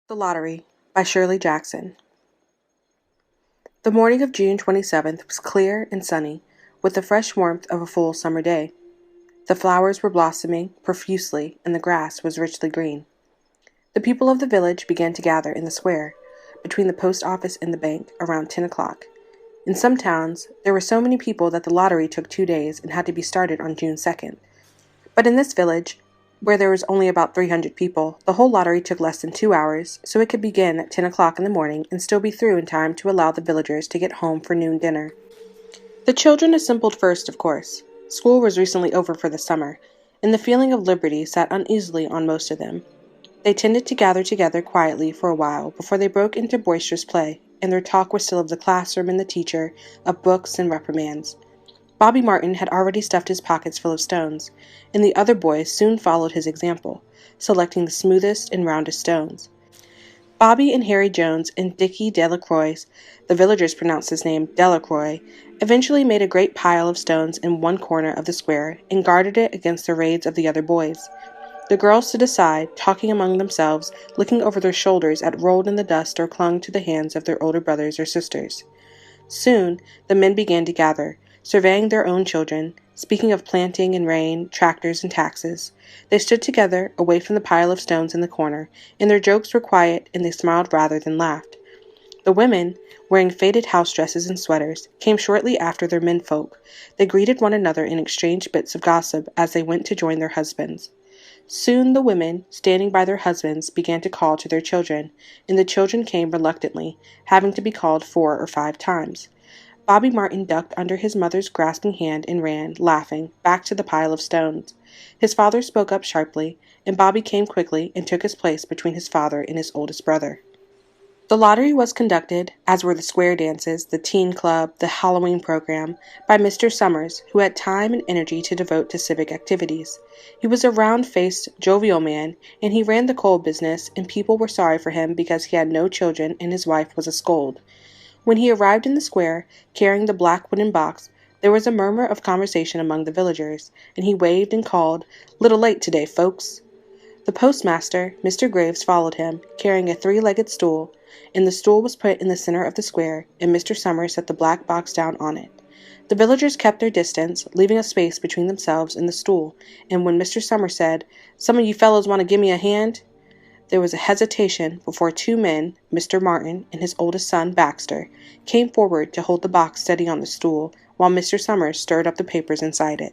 The Lottery by Shirley Jackson. The morning of June 27th was clear and sunny, with the fresh warmth of a full summer day. The flowers were blossoming profusely, and the grass was richly green. The people of the village began to gather in the square, between the post office and the bank, around 10 o'clock. In some towns, there were so many people that the lottery took 2 days and had to be started on June 2nd. But in this village, where there was only about 300 people, the whole lottery took less than 2 hours, so it could begin at 10 o'clock in the morning and still be through in time to allow the villagers to get home for noon dinner. The children assembled first, of course. School was recently over for the summer, and the feeling of liberty sat uneasily on most of them. They tended to gather together quietly for a while before they broke into boisterous play, and their talk was still of the classroom and the teacher, of books and reprimands. Bobby Martin had already stuffed his pockets full of stones, and the other boys soon followed his example, selecting the smoothest and roundest stones. Bobby and Harry Jones and Dickie Delacroix, the villagers pronounced his name Delacroix, eventually made a great pile of stones in one corner of the square and guarded it against the raids of the other boys. The girls stood aside, talking among themselves, looking over their shoulders at rolled in the dust or clung to the hands of their older brothers or sisters. Soon the men began to gather, surveying their own children, speaking of planting and rain, tractors and taxes. They stood together, away from the pile of stones in the corner, and their jokes were quiet, and they smiled rather than laughed. The women, wearing faded house dresses and sweaters, came shortly after their menfolk. They greeted one another and exchanged bits of gossip as they went to join their husbands. Soon the women, standing by their husbands, began to call to their children, and the children came reluctantly, having to be called 4 or 5 times. Bobby Martin ducked under his mother's grasping hand and ran, laughing, back to the pile of stones. His father spoke up sharply, and Bobby came quickly and took his place between his father and his oldest brother. The lottery was conducted, as were the square dances, the teen club, the Halloween program, by Mr. Summers, who had time and energy to devote to civic activities. He was a round-faced, jovial man, and he ran the coal business, and people were sorry for him because he had no children and his wife was a scold. When he arrived in the square, carrying the black wooden box, there was a murmur of conversation among the villagers, and he waved and called, "Little late today, folks." The postmaster, Mr. Graves, followed him, carrying a 3-legged stool, and the stool was put in the center of the square, and Mr. Summers set the black box down on it. The villagers kept their distance, leaving a space between themselves and the stool, and when Mr. Summers said, "Some of you fellows want to give me a hand?" there was a hesitation before 2 men, Mr. Martin and his oldest son, Baxter, came forward to hold the box steady on the stool, while Mr. Summers stirred up the papers inside it.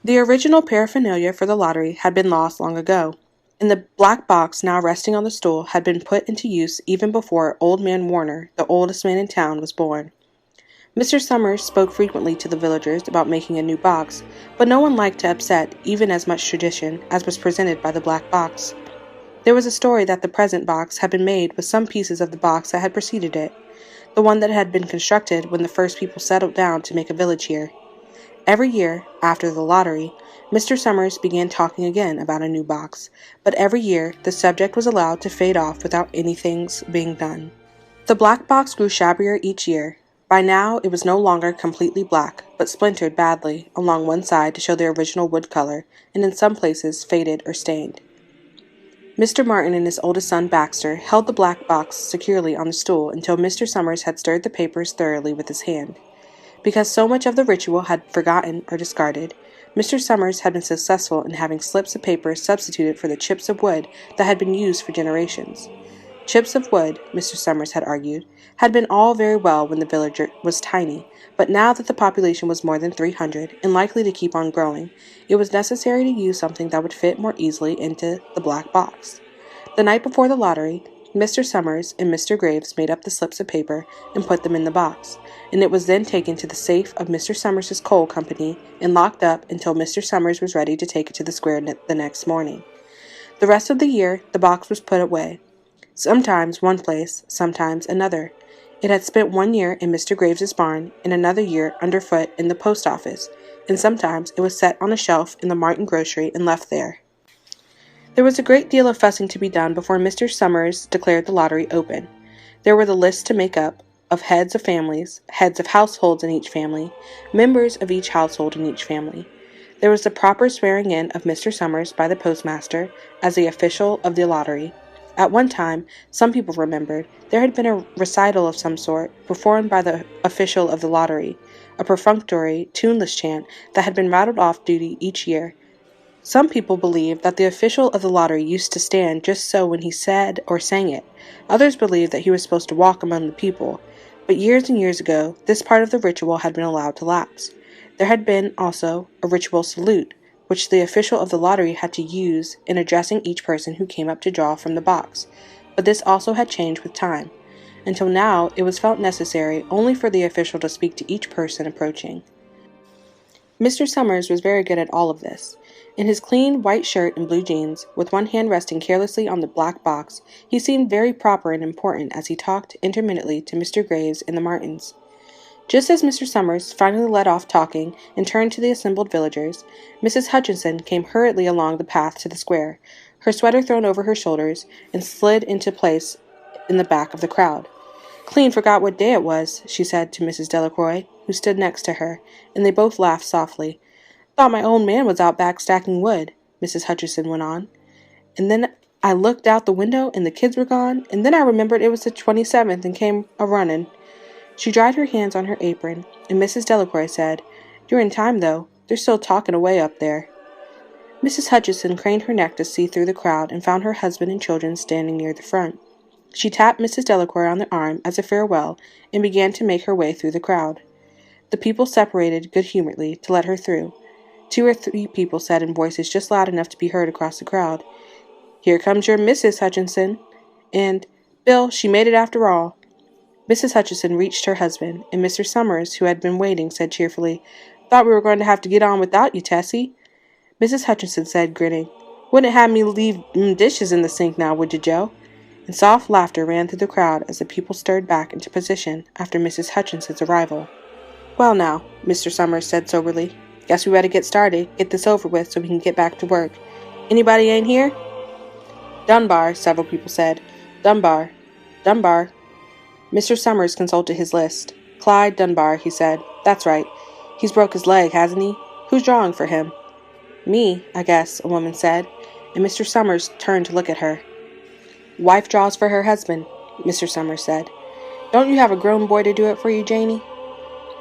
The original paraphernalia for the lottery had been lost long ago, and the black box now resting on the stool had been put into use even before Old Man Warner, the oldest man in town, was born. Mr. Summers spoke frequently to the villagers about making a new box, but no one liked to upset even as much tradition as was presented by the black box. There was a story that the present box had been made with some pieces of the box that had preceded it, the one that had been constructed when the first people settled down to make a village here. Every year, after the lottery, Mr. Summers began talking again about a new box, but every year the subject was allowed to fade off without anything's being done. The black box grew shabbier each year. By now it was no longer completely black, but splintered badly along one side to show the original wood color, and in some places faded or stained. Mr. Martin and his oldest son, Baxter, held the black box securely on the stool until Mr. Summers had stirred the papers thoroughly with his hand. Because so much of the ritual had been forgotten or discarded, Mr. Summers had been successful in having slips of paper substituted for the chips of wood that had been used for generations. Chips of wood, Mr. Summers had argued, had been all very well when the village was tiny, but now that the population was more than 300 and likely to keep on growing, it was necessary to use something that would fit more easily into the black box. The night before the lottery, Mr. Summers and Mr. Graves made up the slips of paper and put them in the box, and it was then taken to the safe of Mr. Summers' coal company and locked up until Mr. Summers was ready to take it to the square the next morning. The rest of the year, the box was put away, sometimes one place, sometimes another. It had spent 1 year in Mr. Graves's barn and another year underfoot in the post office, and sometimes it was set on a shelf in the Martin grocery and left there. There was a great deal of fussing to be done before Mr. Summers declared the lottery open. There were the lists to make up, of heads of families, heads of households in each family, members of each household in each family. There was the proper swearing in of Mr. Summers by the postmaster as the official of the lottery, At one time, some people remembered, there had been a recital of some sort, performed by the official of the lottery, a perfunctory, tuneless chant that had been rattled off duty each year. Some people believed that the official of the lottery used to stand just so when he said or sang it. Others believed that he was supposed to walk among the people. But years and years ago, this part of the ritual had been allowed to lapse. There had been, also, a ritual salute, which the official of the lottery had to use in addressing each person who came up to draw from the box. But this also had changed with time. Until now, it was felt necessary only for the official to speak to each person approaching. Mr. Summers was very good at all of this. In his clean white shirt and blue jeans, with one hand resting carelessly on the black box, he seemed very proper and important as he talked intermittently to Mr. Graves and the Martins. Just as Mr. Summers finally let off talking and turned to the assembled villagers, Mrs. Hutchinson came hurriedly along the path to the square, her sweater thrown over her shoulders, and slid into place in the back of the crowd. "Clean forgot what day it was," she said to Mrs. Delacroix, who stood next to her, and they both laughed softly. "Thought my old man was out back stacking wood," Mrs. Hutchinson went on. "And then I looked out the window and the kids were gone, and then I remembered it was the 27th and came a-running." She dried her hands on her apron, and Mrs. Delacroix said, "You're in time, though. They're still talking away up there." Mrs. Hutchinson craned her neck to see through the crowd and found her husband and children standing near the front. She tapped Mrs. Delacroix on the arm as a farewell and began to make her way through the crowd. The people separated good-humoredly to let her through. 2 or 3 people said in voices just loud enough to be heard across the crowd, "Here comes your Mrs. Hutchinson," and, "Bill, she made it after all." Mrs. Hutchinson reached her husband, and Mr. Summers, who had been waiting, said cheerfully, "Thought we were going to have to get on without you, Tessie." Mrs. Hutchinson said, grinning, "Wouldn't have me leave dishes in the sink now, would you, Joe?" And soft laughter ran through the crowd as the people stirred back into position after Mrs. Hutchinson's arrival. "Well now," Mr. Summers said soberly, "guess we better get started, get this over with so we can get back to work. Anybody ain't here?" "Dunbar," several people said. "Dunbar. Dunbar." Mr. Summers consulted his list. "Clyde Dunbar," he said. "That's right. He's broke his leg, hasn't he? Who's drawing for him?" "Me, I guess," a woman said, and Mr. Summers turned to look at her. "Wife draws for her husband," Mr. Summers said. "Don't you have a grown boy to do it for you, Janie?"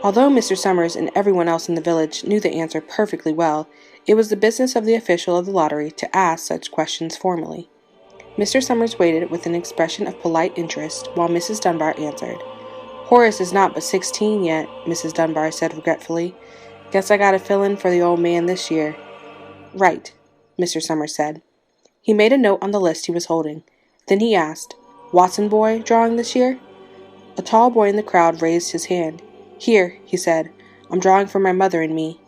Although Mr. Summers and everyone else in the village knew the answer perfectly well, it was the business of the official of the lottery to ask such questions formally. Mr. Summers waited with an expression of polite interest while Mrs. Dunbar answered. "Horace is not but 16 yet," Mrs. Dunbar said regretfully. "Guess I gotta fill in for the old man this year." "Right," Mr. Summers said. He made a note on the list he was holding. Then he asked, "Watson boy drawing this year?" A tall boy in the crowd raised his hand. "Here," he said. "I'm drawing for my mother and me."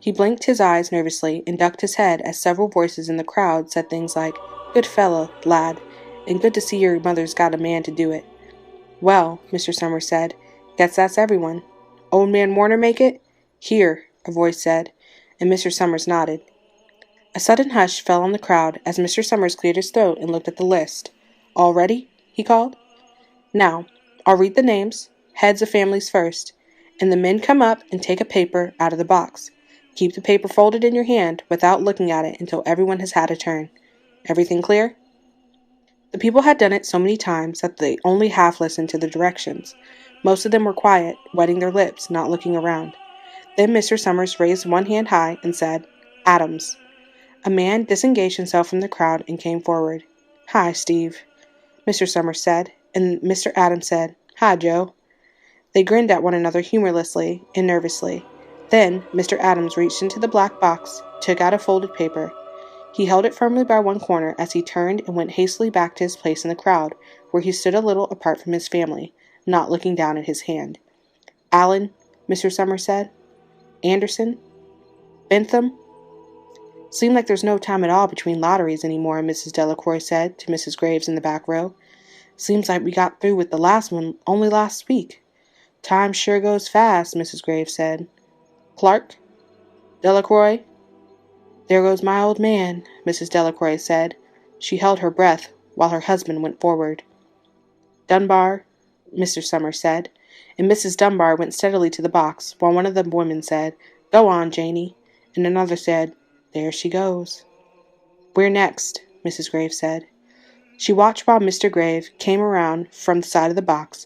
He blinked his eyes nervously and ducked his head as several voices in the crowd said things like, "Good fellow, lad," and "Good to see your mother's got a man to do it." "Well," Mr. Summers said, "guess that's everyone. Old man Warner make it?" "Here," a voice said, and Mr. Summers nodded. A sudden hush fell on the crowd as Mr. Summers cleared his throat and looked at the list. "All ready?" he called. "Now, I'll read the names, heads of families first, and the men come up and take a paper out of the box. Keep the paper folded in your hand without looking at it until everyone has had a turn. Everything clear?" The people had done it so many times that they only half listened to the directions. Most of them were quiet, wetting their lips, not looking around. Then Mr. Summers raised one hand high and said, "Adams." A man disengaged himself from the crowd and came forward. "Hi, Steve," Mr. Summers said, and Mr. Adams said, "Hi, Joe." They grinned at one another humorlessly and nervously. Then Mr. Adams reached into the black box, took out a folded paper. He held it firmly by one corner as he turned and went hastily back to his place in the crowd, where he stood a little apart from his family, not looking down at his hand. "Allen," Mr. Summers said. "Anderson? Bentham?" "Seemed like there's no time at all between lotteries anymore," Mrs. Delacroix said to Mrs. Graves in the back row. "Seems like we got through with the last one only last week." "Time sure goes fast," Mrs. Graves said. "Clark? Delacroix?" "There goes my old man," Mrs. Delacroix said. She held her breath while her husband went forward. "Dunbar," Mr. Summers said, and Mrs. Dunbar went steadily to the box, while one of the women said, "Go on, Janie," and another said, "There she goes." "Where next?" Mrs. Graves said. She watched while Mr. Grave came around from the side of the box,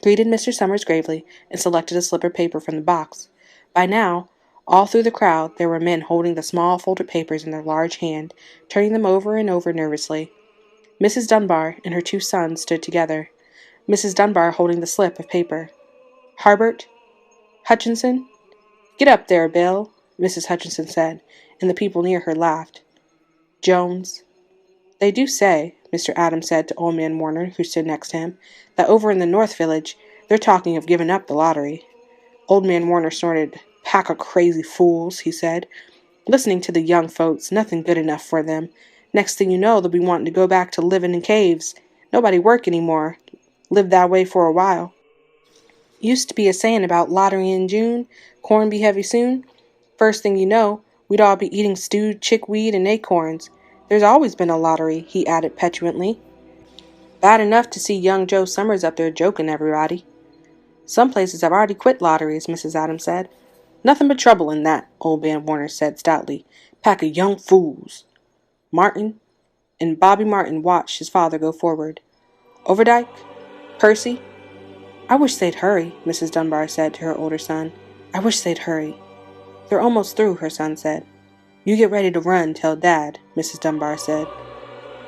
greeted Mr. Summers gravely, and selected a slip of paper from the box. By now, all through the crowd, there were men holding the small folded papers in their large hand, turning them over and over nervously. Mrs. Dunbar and her 2 sons stood together, Mrs. Dunbar holding the slip of paper. "Harbert, Hutchinson, get up there, Bill," Mrs. Hutchinson said, and the people near her laughed. "Jones." "They do say," Mr. Adams said to Old Man Warner, who stood next to him, "that over in the North Village they're talking of giving up the lottery." Old Man Warner snorted. "Pack of crazy fools," he said. "Listening to the young folks, nothing good enough for them. Next thing you know, they'll be wanting to go back to living in caves. Nobody work any more. Lived that way for a while. Used to be a saying about lottery in June, corn be heavy soon. First thing you know, we'd all be eating stewed chickweed and acorns. There's always been a lottery," he added petulantly. "Bad enough to see young Joe Summers up there joking everybody." "Some places have already quit lotteries," Mrs. Adams said. "Nothing but trouble in that," Old Man Warner said stoutly. "Pack of young fools." Martin and Bobby Martin watched his father go forward. "Overdyke? Percy?" "I wish they'd hurry," Mrs. Dunbar said to her older son. "I wish they'd hurry." "They're almost through," her son said. "You get ready to run, tell Dad," Mrs. Dunbar said.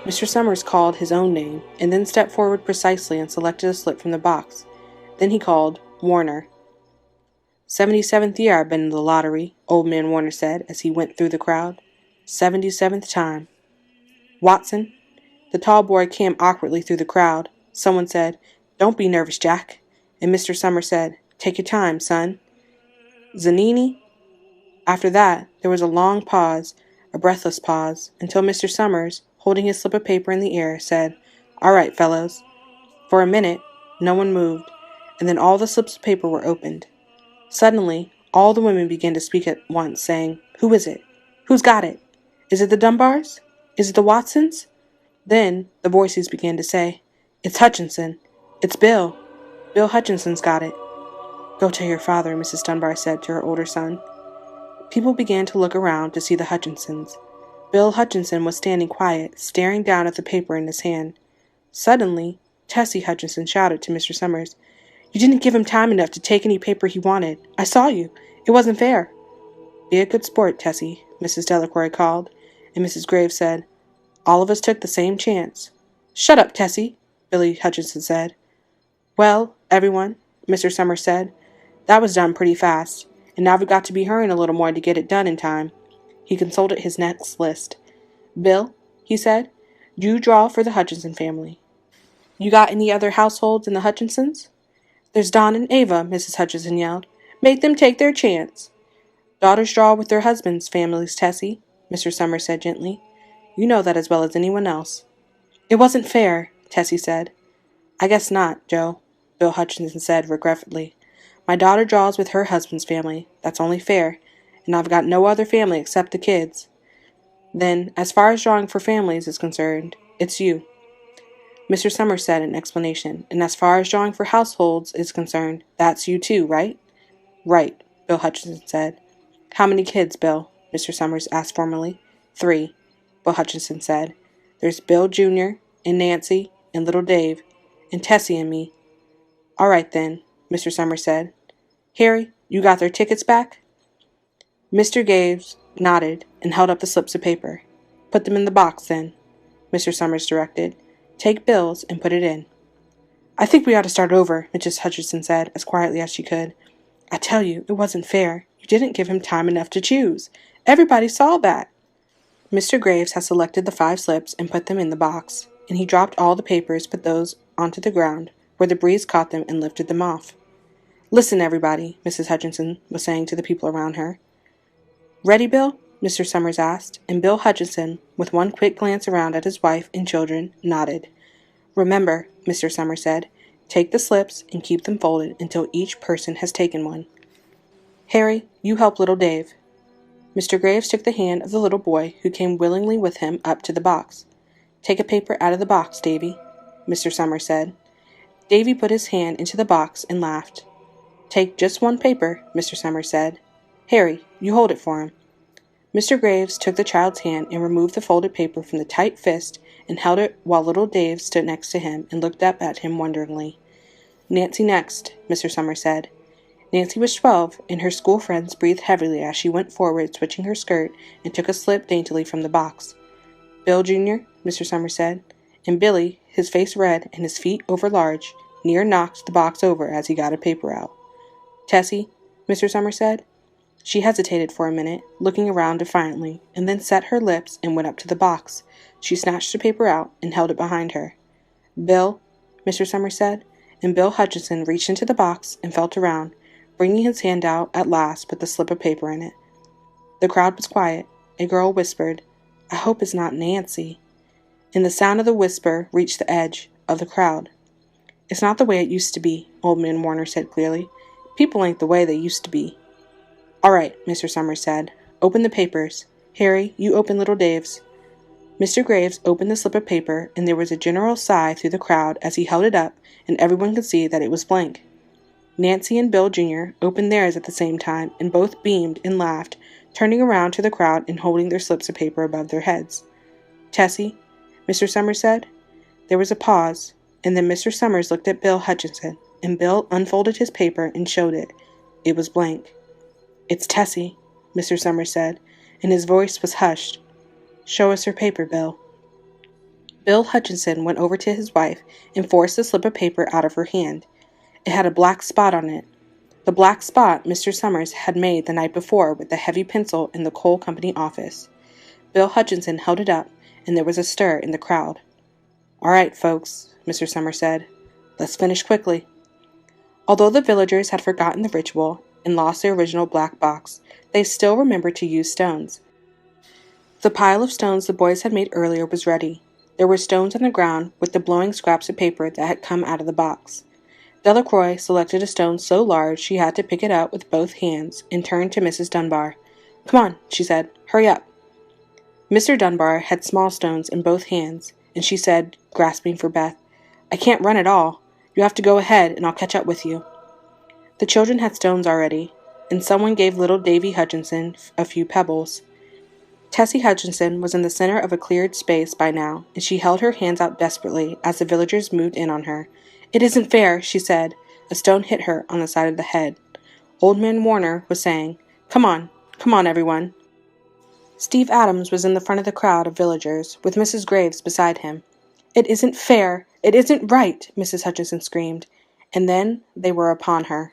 Mr. Summers called his own name, and then stepped forward precisely and selected a slip from the box. Then he called, "Warner." "77th year I've been in the lottery," Old Man Warner said as he went through the crowd. "77th time." "Watson?" The tall boy came awkwardly through the crowd. Someone said, "Don't be nervous, Jack." And Mr. Summers said, "Take your time, son." "Zanini?" After that, there was a long pause, a breathless pause, until Mr. Summers, holding his slip of paper in the air, said, "All right, fellows." For a minute, no one moved, and then all the slips of paper were opened. Suddenly, all the women began to speak at once, saying, "Who is it? Who's got it? Is it the Dunbars? Is it the Watsons?" Then the voices began to say, "It's Hutchinson. It's Bill. Bill Hutchinson's got it." "Go tell your father," Mrs. Dunbar said to her older son. People began to look around to see the Hutchinsons. Bill Hutchinson was standing quiet, staring down at the paper in his hand. Suddenly, Tessie Hutchinson shouted to Mr. Summers, "You didn't give him time enough to take any paper he wanted. I saw you. It wasn't fair." "Be a good sport, Tessie," Mrs. Delacroix called, and Mrs. Graves said, "All of us took the same chance." "Shut up, Tessie," Billy Hutchinson said. "Well, everyone," Mr. Summers said, "that was done pretty fast, and now we've got to be hurrying a little more to get it done in time." He consulted his next list. "Bill," he said, "you draw for the Hutchinson family. You got any other households in the Hutchinsons?" "There's Don and Ava," Mrs. Hutchinson yelled. "Make them take their chance." "Daughters draw with their husbands' families, Tessie," Mr. Summers said gently. "You know that as well as anyone else." "It wasn't fair," Tessie said. "I guess not, Joe," Bill Hutchinson said regretfully. "My daughter draws with her husband's family. That's only fair, and I've got no other family except the kids." "Then, as far as drawing for families is concerned, it's you," Mr. Summers said in explanation. "And as far as drawing for households is concerned, that's you too, right?" "Right," Bill Hutchinson said. "How many kids, Bill?" Mr. Summers asked formally. "3," Bill Hutchinson said. "There's Bill Jr. and Nancy and little Dave and Tessie and me." "All right, then," Mr. Summers said. "Harry, you got their tickets back?" Mr. Graves nodded and held up the slips of paper. "Put them in the box, then," Mr. Summers directed. "Take Bill's and put it in." "I think we ought to start over," Mrs. Hutchinson said, as quietly as she could. "I tell you, it wasn't fair. You didn't give him time enough to choose. Everybody saw that." Mr. Graves had selected the 5 slips and put them in the box, and he dropped all the papers but those onto the ground, where the breeze caught them and lifted them off. "Listen, everybody," Mrs. Hutchinson was saying to the people around her. "Ready, Bill?" Mr. Summers asked, and Bill Hutchinson, with one quick glance around at his wife and children, nodded. "Remember," Mr. Summers said, "take the slips and keep them folded until each person has taken one. Harry, you help little Dave." Mr. Graves took the hand of the little boy, who came willingly with him up to the box. "Take a paper out of the box, Davy," Mr. Summers said. Davy put his hand into the box and laughed. "Take just one paper," Mr. Summers said. "Harry, you hold it for him." Mr. Graves took the child's hand and removed the folded paper from the tight fist and held it while little Dave stood next to him and looked up at him wonderingly. "Nancy next," Mr. Summers said. Nancy was 12, and her school friends breathed heavily as she went forward, switching her skirt, and took a slip daintily from the box. "Bill, Jr.," Mr. Summers said, and Billy, his face red and his feet overlarge, near knocked the box over as he got a paper out. "Tessie," Mr. Summers said. She hesitated for a minute, looking around defiantly, and then set her lips and went up to the box. She snatched the paper out and held it behind her. "Bill," Mr. Summers said, and Bill Hutchinson reached into the box and felt around, bringing his hand out at last with the slip of paper in it. The crowd was quiet. A girl whispered, "I hope it's not Nancy," and the sound of the whisper reached the edge of the crowd. "It's not the way it used to be," Old Man Warner said clearly. "People ain't the way they used to be." "All right," Mr. Summers said. "Open the papers. Harry, you open little Dave's." Mr. Graves opened the slip of paper, and there was a general sigh through the crowd as he held it up, and everyone could see that it was blank. Nancy and Bill Jr. opened theirs at the same time, and both beamed and laughed, turning around to the crowd and holding their slips of paper above their heads. "Tessie," Mr. Summers said. There was a pause, and then Mr. Summers looked at Bill Hutchinson, and Bill unfolded his paper and showed it. It was blank. "It's Tessie," Mr. Summers said, and his voice was hushed. "Show us her paper, Bill." Bill Hutchinson went over to his wife and forced the slip of paper out of her hand. It had a black spot on it. The black spot Mr. Summers had made the night before with a heavy pencil in the coal company office. Bill Hutchinson held it up, and there was a stir in the crowd. "All right, folks," Mr. Summers said. "Let's finish quickly." Although the villagers had forgotten the ritual and lost their original black box, they still remembered to use stones. The pile of stones the boys had made earlier was ready. There were stones on the ground with the blowing scraps of paper that had come out of the box. Delacroix selected a stone so large she had to pick it up with both hands and turned to Mrs. Dunbar. "Come on," she said. "Hurry up." Mr. Dunbar had small stones in both hands, and she said, grasping for breath, "I can't run at all. You have to go ahead, and I'll catch up with you." The children had stones already, and someone gave little Davy Hutchinson a few pebbles. Tessie Hutchinson was in the center of a cleared space by now, and she held her hands out desperately as the villagers moved in on her. "It isn't fair," she said. A stone hit her on the side of the head. Old Man Warner was saying, come on, everyone." Steve Adams was in the front of the crowd of villagers, with Mrs. Graves beside him. "It isn't fair. It isn't right," Mrs. Hutchinson screamed, and then they were upon her.